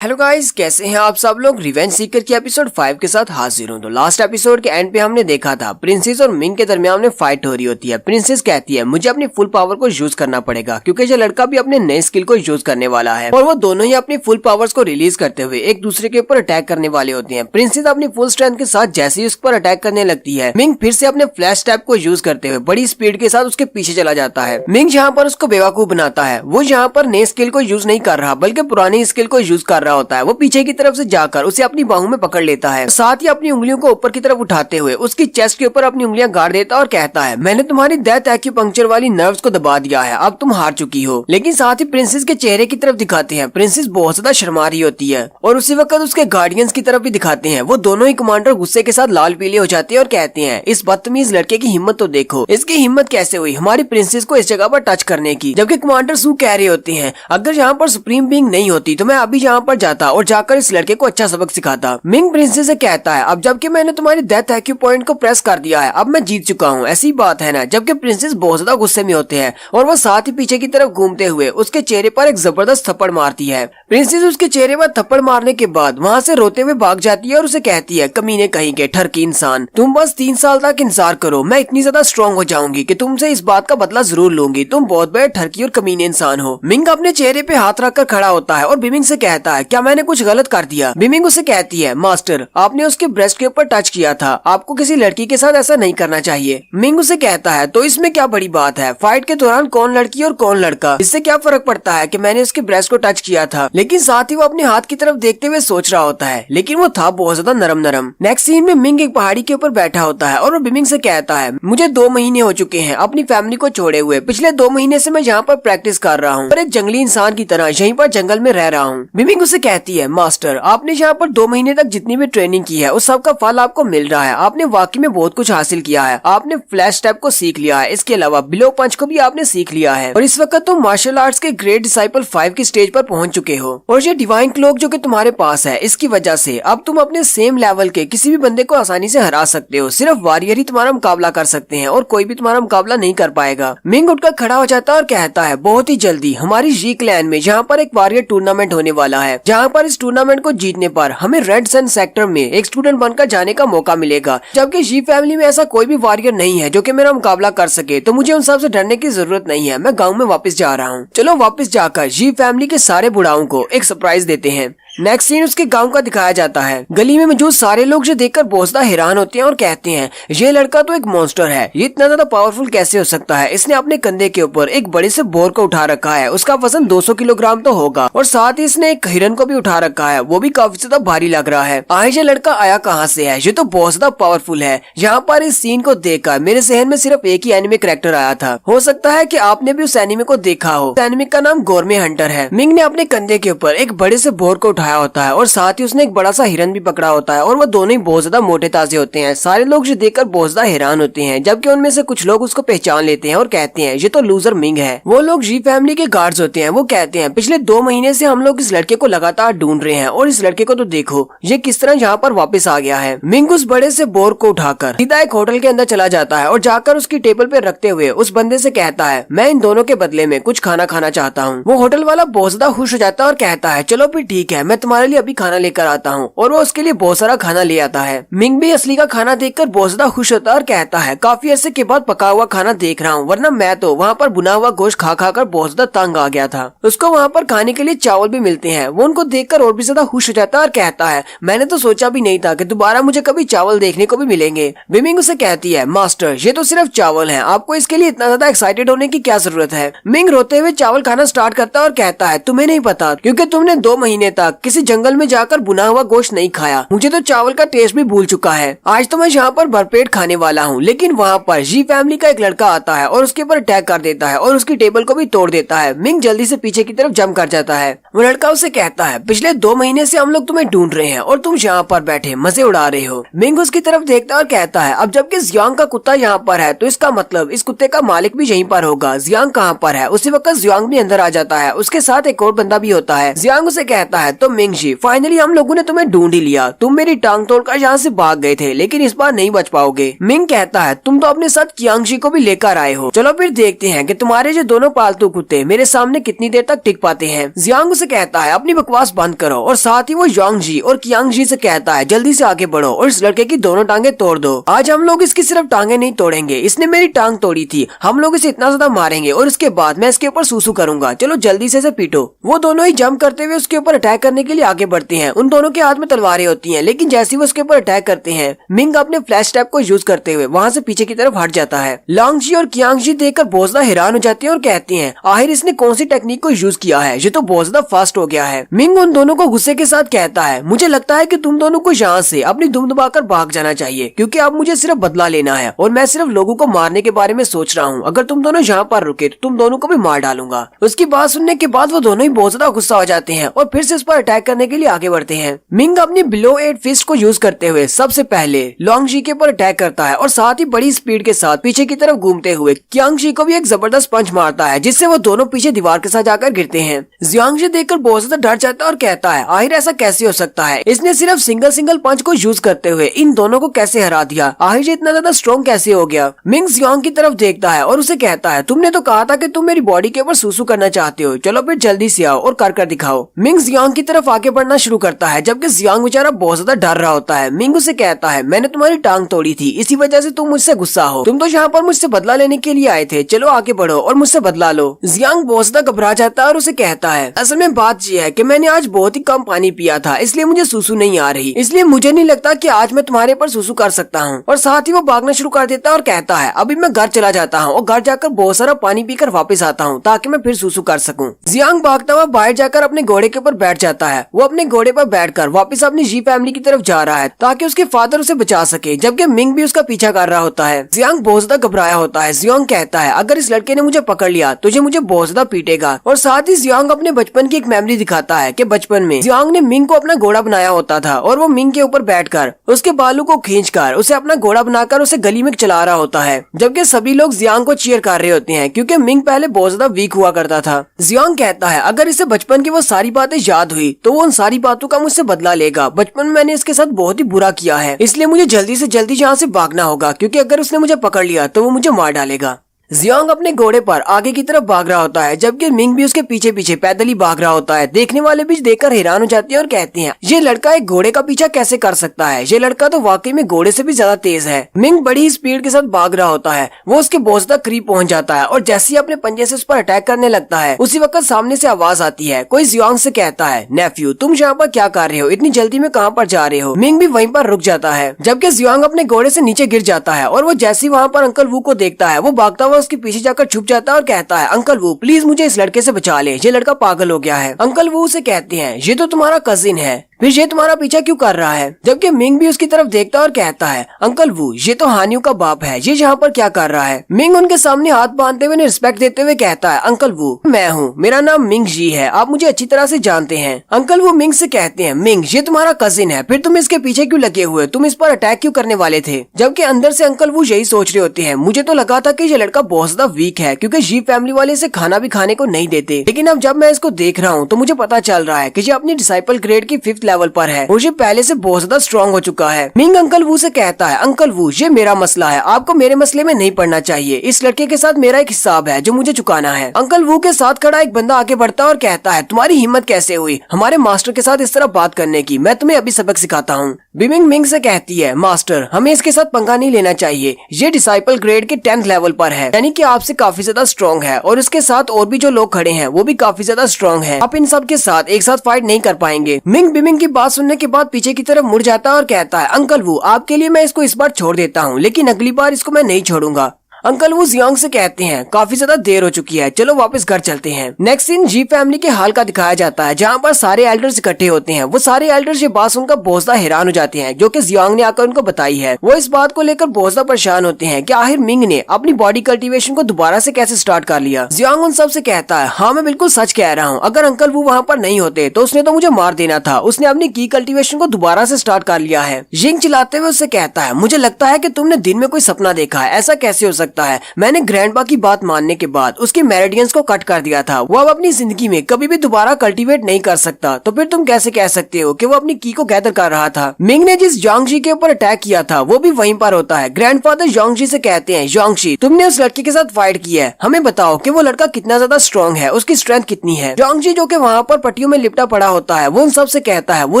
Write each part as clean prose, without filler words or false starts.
Hello guys, कैसे हैं आप सब लोग। रिवेंज सीकर की एपिसोड 5 के साथ हाजिर हूं। तो लास्ट एपिसोड के एंड पे हमने देखा था प्रिंसेस और मिंग के दरमियान में फाइट हो रही होती है। प्रिंसेस कहती है मुझे अपनी फुल पावर को यूज करना पड़ेगा क्योंकि ये लड़का भी अपने नए स्किल को यूज करने वाला है और वो दोनों ही अपनी फुल पावर्स को रिलीज करते हुए एक दूसरे के ऊपर अटैक करने वाले होते हैं। प्रिंसेस अपनी फुल स्ट्रेंथ के साथ जैसे ही उस पर अटैक करने लगती है, मिंग फिर से अपने फ्लैश टैप को यूज करते हुए बड़ी स्पीड के साथ उसके पीछे चला जाता है। मिंग यहाँ पर उसको बेवकूफ बनाता है। वो यहाँ पर नए स्किल को यूज नहीं कर रहा बल्कि पुरानी स्किल को यूज कर रहा होता है। वो पीछे की तरफ से जाकर उसे अपनी बाहों में पकड़ लेता है, साथ ही अपनी उंगलियों को ऊपर की तरफ उठाते हुए उसकी चेस्ट के ऊपर अपनी उंगलियां गाड़ देता और कहता है मैंने तुम्हारी डेथ एक्यूपंक्चर वाली नर्व्स को दबा दिया है, अब तुम हार चुकी हो। लेकिन साथ ही प्रिंसेस के चेहरे की तरफ दिखाते हैं। प्रिंसेस बहुत ज्यादा शर्मा रही होती है और उसी वक्त उसके गार्डियंस की तरफ भी दिखाते हैं। वो दोनों ही कमांडर गुस्से के साथ लाल पीले हो जाते हैं और कहते हैं इस बदतमीज लड़के की हिम्मत तो देखो, इसकी हिम्मत कैसे हुई हमारी प्रिंसेस को इस जगह पर टच करने की। जबकि कमांडर सू कह रहे होते हैं अगर यहाँ पर सुप्रीम बीइंग नहीं होती तो मैं अभी यहाँ पर जाता और जाकर इस लड़के को अच्छा सबक सिखाता। मिंग प्रिंसेस से कहता है अब जबकि मैंने तुम्हारी डेथ एक्यू पॉइंट को प्रेस कर दिया है, अब मैं जीत चुका हूँ, ऐसी बात है ना। जबकि प्रिंसेस बहुत ज्यादा गुस्से में होते हैं और वो साथ ही पीछे की तरफ घूमते हुए उसके चेहरे पर एक जबरदस्त थप्पड़ मारती है। प्रिंसेस उसके चेहरे पर थप्पड़ मारने के बाद वहाँ से रोते हुए भाग जाती है और उसे कहती है कमीने कहीं के ठरकी इंसान, तुम बस 3 साल तक इंतजार करो, मैं इतनी ज्यादा स्ट्रॉन्ग हो जाऊंगी कि तुमसे इस बात का बदला जरूर लूंगी, तुम बहुत बड़े ठरकी और कमीने इंसान हो। मिंग अपने चेहरे पे हाथ रखकर खड़ा होता है और बिमिंग से कहता है क्या मैंने कुछ गलत कर दिया। बिमिंग उसे कहती है मास्टर आपने उसके ब्रेस्ट के ऊपर टच किया था, आपको किसी लड़की के साथ ऐसा नहीं करना चाहिए। मिंग उसे कहता है तो इसमें क्या बड़ी बात है, फाइट के दौरान कौन लड़की और कौन लड़का, इससे क्या फर्क पड़ता है कि मैंने उसके ब्रेस्ट को टच किया था। लेकिन साथ ही वो अपने हाथ की तरफ देखते हुए सोच रहा होता है, लेकिन वो था बहुत ज्यादा नरम नरम। नेक्स्ट सीन में मिंग एक पहाड़ी के ऊपर बैठा होता है और वो बिमिंग से कहता है मुझे 2 महीने हो चुके हैं अपनी फैमिली को छोड़े हुए, पिछले 2 महीने से मैं यहाँ पर प्रैक्टिस कर रहा हूँ और एक जंगली इंसान की तरह यहीं पर जंगल में रह रहा हूँ। बिमिंग उसे कहती है मास्टर आपने यहाँ पर 2 महीने तक जितनी भी ट्रेनिंग की है उस सब का फल आपको मिल रहा है, आपने वाकई में बहुत कुछ हासिल किया है, आपने फ्लैश टैप को सीख लिया है, इसके अलावा बिलो पंच को भी आपने सीख लिया है और इस वक्त तुम मार्शल आर्ट्स के ग्रेट डिसाइपल 5 की स्टेज पर पहुंच चुके हो। और ये डिवाइन क्लोक जो कि तुम्हारे पास है इसकी वजह से अब तुम अपने सेम लेवल के किसी भी बंदे को आसानी से हरा सकते हो, सिर्फ वॉरियर ही तुम्हारा मुकाबला कर सकते हैं और कोई भी तुम्हारा मुकाबला नहीं कर पाएगा। मिंग उठकर खड़ा हो जाता है और कहता है बहुत ही जल्दी हमारी जी क्लैन में यहाँ पर एक वॉरियर टूर्नामेंट होने वाला है, जहाँ पर इस टूर्नामेंट को जीतने पर हमें रेड सन सेक्टर में एक स्टूडेंट बनकर जाने का मौका मिलेगा। जबकि जी फैमिली में ऐसा कोई भी वॉरियर नहीं है जो कि मेरा मुकाबला कर सके, तो मुझे उन सब से डरने की जरूरत नहीं है, मैं गांव में वापस जा रहा हूँ। चलो वापस जाकर जी फैमिली के सारे बुढ़ाओं को एक सरप्राइज देते हैं। नेक्स्ट सीन उसके गांव का दिखाया जाता है। गली में मौजूद सारे लोग जो देखकर बहुत ज्यादा हैरान होते हैं और कहते हैं ये लड़का तो एक मॉन्स्टर है, ये इतना ज्यादा पावरफुल कैसे हो सकता है। इसने अपने कंधे के ऊपर एक बड़े से बोर को उठा रखा है, उसका वजन 200 किलोग्राम तो होगा और साथ ही इसने एक हिरन को भी उठा रखा है, वो भी काफी ज्यादा भारी लग रहा है। आज ये लड़का आया कहाँ से है, ये तो बहुत ज्यादा पावरफुल है। यहाँ पर इस सीन को देखकर मेरे जहन में सिर्फ एक ही एनिमे कैरेक्टर आया था, हो सकता है कि आपने भी उस एनिमे को देखा हो। एनिमे का नाम गोरमे हंटर है। मिंग ने अपने कंधे के ऊपर एक बड़े से बोर को उठाया होता है और साथ ही उसने एक बड़ा सा हिरन भी पकड़ा होता है और वो दोनों ही बहुत ज्यादा मोटे ताजे होते हैं। सारे लोग जो देखकर बहुत ज्यादा हैरान होते हैं, जबकि उनमें से कुछ लोग उसको पहचान लेते हैं और कहते हैं ये तो लूजर मिंग है। वो लोग जी फैमिली के गार्ड्स होते हैं। वो कहते हैं पिछले 2 महीने से हम लोग इस लड़के को लगातार ढूंढ रहे हैं और इस लड़के को तो देखो ये किस तरह यहाँ पर वापस आ गया है। मिंग उस बड़े से बोर को उठाकर सीधा एक होटल के अंदर चला जाता है और जाकर उसकी टेबल पे रखते हुए उस बंदे से कहता है मैं इन दोनों के बदले में कुछ खाना खाना चाहता हूँ। वो होटल वाला बहुत ज्यादा खुश हो जाता है और कहता है चलो फिर ठीक है, मैं तुम्हारे लिए अभी खाना लेकर आता हूँ और वो उसके लिए बहुत सारा खाना ले आता है। मिंग भी असली का खाना देखकर बहुत ज्यादा खुश होता है और कहता है काफी अरसे के बाद पका हुआ खाना देख रहा हूँ, वरना मैं तो वहाँ पर बुना हुआ गोश्त खा खा कर बहुत ज्यादा तंग आ गया था। उसको वहाँ पर खाने के लिए चावल भी मिलते हैं। वो उनको देखकर और भी ज्यादा खुश हो जाता है और कहता है मैंने तो सोचा भी नहीं था कि दोबारा मुझे कभी चावल देखने को भी मिलेंगे। बिमिंग उसे कहती है मास्टर ये तो सिर्फ चावल है, आपको इसके लिए इतना ज्यादा एक्साइटेड होने की क्या जरूरत है। मिंग रोते हुए चावल खाना स्टार्ट करता है और कहता है तुम्हें नहीं पता क्योंकि तुमने 2 महीने तक किसी जंगल में जाकर बुना हुआ गोश्त नहीं खाया, मुझे तो चावल का टेस्ट भी भूल चुका है। आज तो मैं यहाँ पर भरपेट खाने वाला हूँ। लेकिन वहाँ पर जी फैमिली का एक लड़का आता है और उसके ऊपर अटैक कर देता है और उसकी टेबल को भी तोड़ देता है। मिंग जल्दी से पीछे की तरफ जंप कर जाता है। वो लड़का उसे कहता है पिछले 2 महीने से हम लोग तुम्हें ढूंढ रहे हैं और तुम यहाँ पर बैठे मजे उड़ा रहे हो। मिंग उसकी तरफ देखता है और कहता है अब जबकि जियांग का कुत्ता यहाँ पर है तो इसका मतलब इस कुत्ते का मालिक भी यहीं पर होगा। जियांग कहाँ पर है। उसी वक्त जियांग भी अंदर आ जाता है, उसके साथ एक और बंदा भी होता है। जियांग उसे कहता है तो हेलो मिंग जी, फाइनली हम लोगों ने तुम्हें ढूंढ ही लिया। तुम मेरी टांग तोड़कर यहाँ से भाग गए थे, लेकिन इस बार नहीं बच पाओगे। मिंग कहता है तुम तो अपने साथ कियांग को भी लेकर आए हो। चलो फिर देखते हैं कि तुम्हारे जो दोनों पालतू कुत्ते मेरे सामने कितनी देर तक टिक पाते हैं। जियांग से कहता है अपनी बकवास बंद करो, और साथ ही वो यांग जी और कियांग जी से कहता है जल्दी से आगे बढ़ो और इस लड़के की दोनों टांगे तोड़ दो। आज हम लोग इसकी सिर्फ टांगे नहीं तोड़ेंगे, इसने मेरी टांग तोड़ी थी। हम लोग इसे इतना ज्यादा मारेंगे और इसके बाद मैं इसके ऊपर सूसू करूंगा। चलो जल्दी से इसे पीटो। वो दोनों ही जंप करते हुए उसके ऊपर अटैक करने के लिए आगे बढ़ते हैं। उन दोनों के हाथ में तलवारें होती हैं, लेकिन जैसे ही वो उसके ऊपर अटैक करते हैं, मिंग अपने फ्लैश टैप को यूज करते हुए वहाँ से पीछे की तरफ हट जाता है। लांग जी और कियांग जी देखकर बहुत ज्यादा हैरान हो जाते हैं और कहते हैं आखिर इसने कौन सी टेक्निक को यूज किया है, ये तो बहुत ज्यादा फास्ट हो गया है। मिंग उन दोनों को गुस्से के साथ कहता है मुझे लगता है कि तुम दोनों को यहाँ से अपनी दुम दबाकर भाग जाना चाहिए, क्योंकि अब मुझे सिर्फ बदला लेना है और मैं सिर्फ लोगों को मारने के बारे में सोच रहा हूँ। अगर तुम दोनों यहाँ पर रुके तो तुम दोनों को भी मार डालूंगा। उसकी बात सुनने के बाद वो दोनों ही बहुत ज्यादा गुस्सा हो जाते हैं और फिर से उस पर अटैक करने के लिए आगे बढ़ते हैं। मिंग अपनी बिलो 8 फिस्ट को यूज करते हुए सबसे पहले लॉन्ग जी के ऊपर अटैक करता है और साथ ही बड़ी स्पीड के साथ पीछे की तरफ घूमते हुए कियांग जी को भी एक जबरदस्त पंच मारता है, जिससे वो दोनों पीछे दीवार के साथ जाकर गिरते हैं। जियांग जी देखकर बहुत ज्यादा डर जाता है और कहता है आखिर ऐसा कैसे हो सकता है, इसने सिर्फ सिंगल पंच को यूज करते हुए इन दोनों को कैसे हरा दिया, आखिर इतना ज्यादा स्ट्रॉन्ग कैसे हो गया। मिंग जियांग की तरफ देखता है और उसे कहता है तुमने तो कहा था कि तुम मेरी बॉडी के ऊपर सूसू करना चाहते हो, चलो फिर जल्दी से आओ और कर दिखाओ। मिंग जियांग की तरफ आगे बढ़ना शुरू करता है, जबकि जियांग बेचारा बहुत ज्यादा डर रहा होता है। मिंग उसे कहता है मैंने तुम्हारी टांग तोड़ी थी, इसी वजह से तुम मुझसे गुस्सा हो। तुम तो यहाँ पर मुझसे बदला लेने के लिए आए थे, चलो आगे बढ़ो और मुझसे बदला लो। जियांग बहुत ज्यादा घबरा जाता है और उसे कहता है असल में बात यह है कि मैंने आज बहुत ही कम पानी पिया था, इसलिए मुझे सूसू नहीं आ रही, इसलिए मुझे नहीं लगता कि आज मैं तुम्हारे पर सूसू कर सकता हूँ। और साथ ही वो भागना शुरू कर देता है और कहता है अभी मैं घर चला जाता हूँ और घर जाकर बहुत सारा पानी पीकर वापस आता हूँ ताकि मैं फिर सूसू कर सकूँ। जियांग भागता हुआ बाहर जाकर अपने घोड़े के ऊपर बैठ जाता है। वो अपने घोड़े पर बैठकर वापस अपनी जी फैमिली की तरफ जा रहा है ताकि उसके फादर उसे बचा सके, जबकि मिंग भी उसका पीछा कर रहा होता है। जियांग बहुत ज्यादा घबराया होता है। जियांग कहता है अगर इस लड़के ने मुझे पकड़ लिया तो ये मुझे बहुत ज्यादा पीटेगा। और साथ ही जियांग अपने बचपन की एक मेमोरी दिखाता है कि बचपन में जियांग ने मिंग को अपना घोड़ा बनाया होता था और वो मिंग के ऊपर बैठकर उसके बालों को खींचकर उसे अपना घोड़ा बनाकर उसे गली में चला रहा होता है, जबकि सभी लोग जियांग को चीयर कर रहे होते हैं क्योंकि मिंग पहले बहुत ज्यादा वीक हुआ करता था। जियांग कहता है अगर इसे बचपन की वो सारी बातें याद हुई तो वो उन सारी बातों का मुझसे बदला लेगा। बचपन में मैंने इसके साथ बहुत ही बुरा किया है, इसलिए मुझे जल्दी से जल्दी यहाँ से भागना होगा, क्योंकि अगर उसने मुझे पकड़ लिया तो वो मुझे मार डालेगा। जियांग अपने घोड़े पर आगे की तरफ भाग रहा होता है, जबकि मिंग भी उसके पीछे पीछे पैदल ही भाग रहा होता है। देखने वाले भी देखकर हैरान हो जाते हैं और कहते हैं ये लड़का एक घोड़े का पीछा कैसे कर सकता है, ये लड़का तो वाकई में घोड़े से भी ज्यादा तेज है। मिंग बड़ी ही स्पीड के साथ भाग रहा होता है। वो उसके बहुत ज्यादा करीब पहुंच जाता है और जैसे ही अपने पंजे से उस पर अटैक करने लगता है, उसी वक्त सामने से आवाज आती है। कोई जियांग से कहता है नेफ्यू तुम यहाँ पर क्या कर रहे हो, इतनी जल्दी में कहाँ पर जा रहे हो। मिंग भी वहीं पर रुक जाता है, जबकि जियांग अपने घोड़े से नीचे गिर जाता है और वो जैसे ही वहाँ पर अंकल वू को देखता है, वो भागता हुआ उसके पीछे जाकर छुप जाता है और कहता है अंकल वो प्लीज मुझे इस लड़के से बचा ले, ये लड़का पागल हो गया है। अंकल वो उसे कहते हैं ये तो तुम्हारा कजिन है, फिर ये तुम्हारा पीछा क्यों कर रहा है। जबकि मिंग भी उसकी तरफ देखता है और कहता है अंकल वो ये तो हानियों का बाप है, ये यहाँ पर क्या कर रहा है। मिंग उनके सामने हाथ बांधते हुए रिस्पेक्ट देते हुए कहता है अंकल वो मैं हूँ, मेरा नाम मिंग जी है, आप मुझे अच्छी तरह से जानते हैं। अंकल वो मिंग से कहते हैं मिंग ये तुम्हारा कजिन है, फिर तुम इसके पीछे क्यों लगे हुए, तुम इस पर अटैक क्यों करने वाले थे। जबकि अंदर से अंकल वो यही सोच रहे होते हैं मुझे तो लगा था कि ये लड़का बहुत ज्यादा वीक है, क्योंकि जी फैमिली वाले इसे खाना भी खाने को नहीं देते, लेकिन अब जब मैं इसको देख रहा हूँ तो मुझे पता चल रहा है कि ये अपनी डिसाइपल ग्रेड की 5th लेवल पर है और ये पहले से बहुत ज्यादा स्ट्रॉन्ग हो चुका है। मिंग अंकल वू से कहता है अंकल वू ये मेरा मसला है, आपको मेरे मसले में नहीं पड़ना चाहिए, इस लड़के के साथ मेरा एक हिसाब है जो मुझे चुकाना है। अंकल वू के साथ खड़ा एक बंदा आगे बढ़ता है और कहता है तुम्हारी हिम्मत कैसे हुई हमारे मास्टर के साथ इस तरह बात करने की, मैं तुम्हें अभी सबक सिखाता हूँ। बिमिंग मिंग से कहती है मास्टर हमें इसके साथ पंगा नहीं लेना चाहिए, ये डिसाइपल ग्रेड के 10th लेवल पर है, यानी कि आपसे काफी ज्यादा स्ट्रॉन्ग है और इसके साथ और भी जो लोग खड़े हैं वो भी काफी ज्यादा स्ट्रॉन्ग है, आप इन सब के साथ एक साथ फाइट नहीं कर पाएंगे। मिंग बिमिंग की बात सुनने के बाद पीछे की तरफ मुड़ जाता है और कहता है अंकल वो आपके लिए मैं इसको इस बार छोड़ देता हूँ, लेकिन अगली बार इसको मैं नहीं छोड़ूंगा। अंकल वो जियांग से कहते हैं काफी ज्यादा देर हो चुकी है, चलो वापस घर चलते हैं। नेक्स्ट सीन जी फैमिली के हाल का दिखाया जाता है, जहाँ पर सारे एल्डर्स इकट्ठे होते हैं। वो सारे एल्डर्स ये बात सुनकर बहुत ज्यादा हैरान हो जाते हैं जो कि जियांग ने आकर उनको बताई है। वो इस बात को लेकर बहुत ज्यादा परेशान होते हैं कि आखिर मिंग ने अपनी बॉडी कल्टीवेशन को दोबारा से कैसे स्टार्ट कर लिया। जियांग उन सब से कहता है हाँ मैं बिल्कुल सच कह रहा हूँ, अगर अंकल वो वहाँ पर नहीं होते तो उसने तो मुझे मार देना था, उसने अपनी की कल्टीवेशन को दोबारा से स्टार्ट कर लिया है। जिंग चिल्लाते हुए उससे कहता है मुझे लगता है कि तुमने दिन में कोई सपना देखा है, ऐसा कैसे हो सकता सकता है। मैंने ग्रैंडपा की बात मानने के बाद उसके मेरिडियंस को कट कर दिया था। वो अब अपनी जिंदगी में कभी भी दोबारा कल्टीवेट नहीं कर सकता। तो फिर तुम कैसे कह सकते हो कि वो अपनी की को गैदर कर रहा था? मिंग ने जिस जोंगजी के ऊपर अटैक किया था वो भी वहीं पर होता है। ग्रैंडफादर जोंगजी से कहते हैं, जोंगजी तुमने उस लड़के के साथ फाइट किया है, हमें बताओ कि वो लड़का कितना ज्यादा स्ट्रॉन्ग है, उसकी स्ट्रेंथ कितनी है। जोंगजी जो कि वहाँ पर पट्टियों में लिपटा पड़ा होता है वो उन सबसे कहता है वो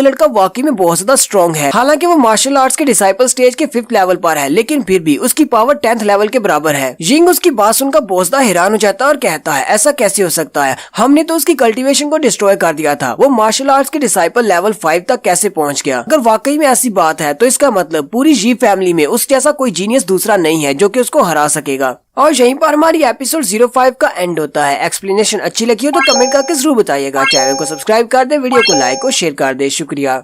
लड़का वाकई में बहुत ज्यादा स्ट्रॉन्ग है। हालांकि वो मार्शल आर्ट्स के डिसाइपल स्टेज के 5th लेवल पर है, लेकिन फिर भी उसकी पावर 10th लेवल के बराबर है। जिंग उसकी बात सुनकर बहुत ज्यादा हैरान हो जाता है और कहता है ऐसा कैसे हो सकता है, हमने तो उसकी कल्टीवेशन को डिस्ट्रॉय कर दिया था, वो मार्शल आर्ट्स के डिसाइपल लेवल 5 तक कैसे पहुंच गया? अगर वाकई में ऐसी बात है तो इसका मतलब पूरी जी फैमिली में उस जैसा कोई जीनियस दूसरा नहीं है जो कि उसको हरा सकेगा। और यहीं पर हमारी एपिसोड 05 का एंड होता है। एक्सप्लेनेशन अच्छी लगी हो तो कमेंट करके जरूर बताइएगा। चैनल को सब्सक्राइब कर दे, वीडियो को लाइक और शेयर कर दे। शुक्रिया।